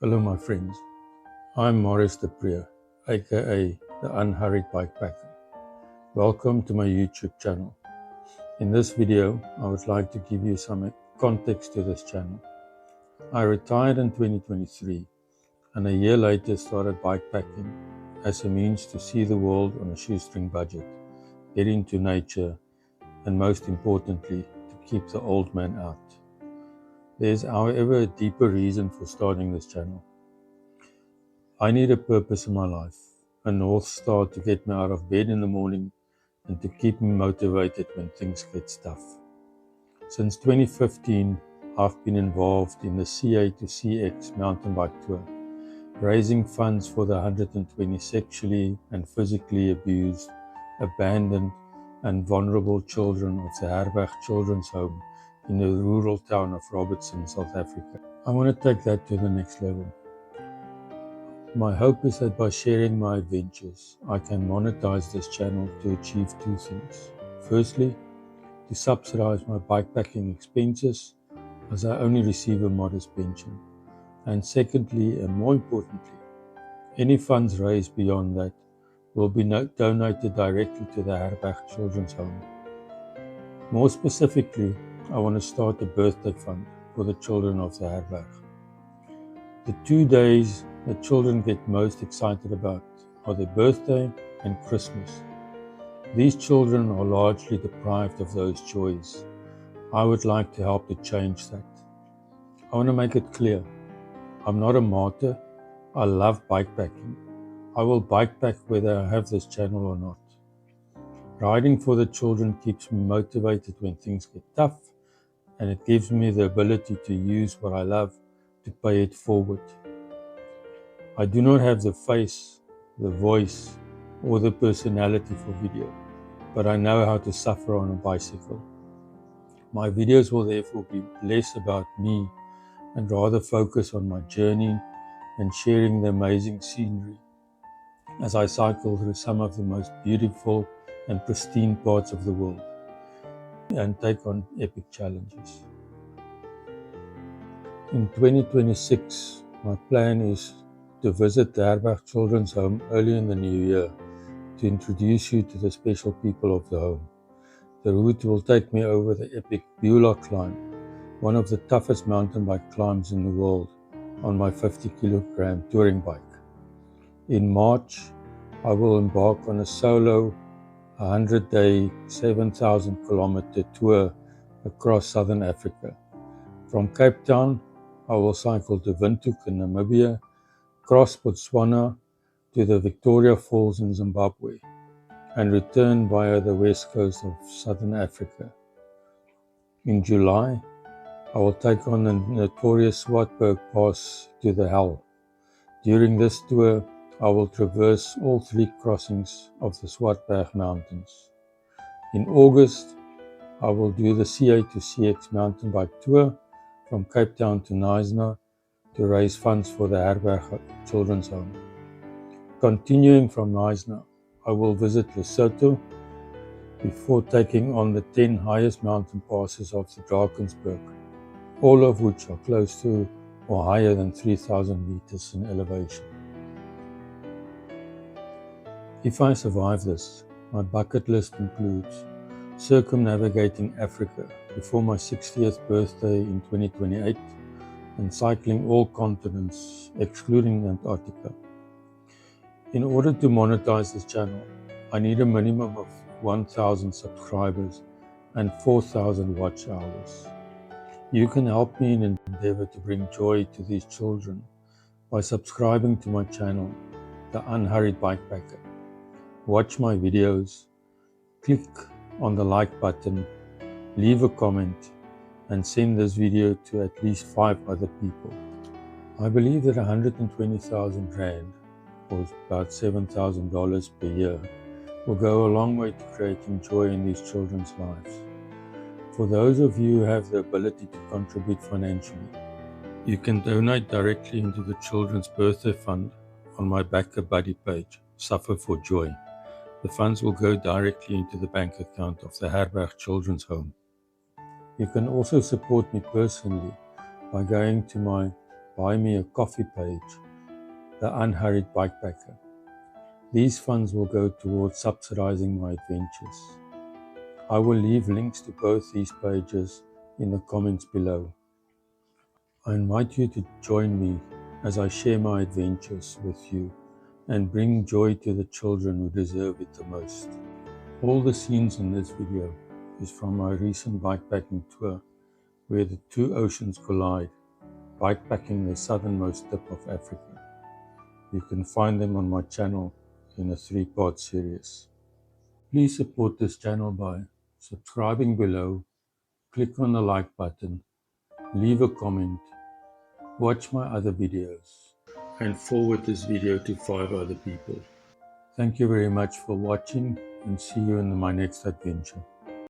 Hello my friends, I'm Maurice de Preer, aka the Unhurried Bikepacker. Welcome to my YouTube channel. In this video, I would like to give you some context to this channel. I retired in 2023 and a year later started bikepacking as a means to see the world on a shoestring budget, get into nature, and most importantly, to keep the old man out. There's however a deeper reason for starting this channel. I need a purpose in my life, a North Star to get me out of bed in the morning and to keep me motivated when things get tough. Since 2015, I've been involved in the CA to CX mountain bike tour, raising funds for the 120 sexually and physically abused, abandoned and vulnerable children of the Herberg Children's Home in the rural town of Robertson, South Africa. I want to take that to the next level. My hope is that by sharing my adventures, I can monetize this channel to achieve two things. Firstly, to subsidize my bikepacking expenses, as I only receive a modest pension. And secondly, and more importantly, any funds raised beyond that will be donated directly to the Herberg Children's Home. More specifically, I want to start a birthday fund for the children of the Herberg. The 2 days that children get most excited about are their birthday and Christmas. These children are largely deprived of those joys. I would like to help to change that. I want to make it clear, I'm not a martyr. I love bikepacking. I will bikepack whether I have this channel or not. Riding for the children keeps me motivated when things get tough, and it gives me the ability to use what I love to pay it forward. I do not have the face, the voice, or the personality for video, but I know how to suffer on a bicycle. My videos will therefore be less about me and rather focus on my journey and sharing the amazing scenery as I cycle through some of the most beautiful and pristine parts of the world and take on epic challenges. In 2026, my plan is to visit the Herberg Children's Home early in the new year to introduce you to the special people of the home. The route will take me over the epic Beulah climb, one of the toughest mountain bike climbs in the world, on my 50-kilogram touring bike. In March, I will embark on a solo 100-day, 7,000-kilometer tour across southern Africa. From Cape Town, I will cycle to Windhoek in Namibia, cross Botswana to the Victoria Falls in Zimbabwe, and return via the west coast of southern Africa. In July, I will take on the notorious Swartberg Pass to the Hell. During this tour, I will traverse all 3 crossings of the Swartberg Mountains. In August, I will do the CA to CX mountain bike tour from Cape Town to Knysna to raise funds for the Herberg Children's Home. Continuing from Knysna, I will visit Lesotho before taking on the 10 highest mountain passes of the Drakensberg, all of which are close to or higher than 3,000 meters in elevation. If I survive this, my bucket list includes circumnavigating Africa before my 60th birthday in 2028 and cycling all continents, excluding Antarctica. In order to monetize this channel, I need a minimum of 1,000 subscribers and 4,000 watch hours. You can help me in an endeavor to bring joy to these children by subscribing to my channel, The Unhurried Bikepacker. Watch my videos, click on the like button, leave a comment, and send this video to at least 5 other people. I believe that 120,000 Rand, or about $7,000 per year, will go a long way to creating joy in these children's lives. For those of you who have the ability to contribute financially, you can donate directly into the Children's Birthday Fund on my Backer Buddy page, Suffer for Joy. The funds will go directly into the bank account of the Herberg Children's Home. You can also support me personally by going to my Buy Me a Coffee page, The Unhurried Bikepacker. These funds will go towards subsidizing my adventures. I will leave links to both these pages in the comments below. I invite you to join me as I share my adventures with you and bring joy to the children who deserve it the most. All the scenes in this video is from my recent bikepacking tour where the two oceans collide, bikepacking the southernmost tip of Africa. You can find them on my channel in a 3-part series. Please support this channel by subscribing below, click on the like button, leave a comment, watch my other videos, and forward this video to 5 other people. Thank you very much for watching and see you in my next adventure.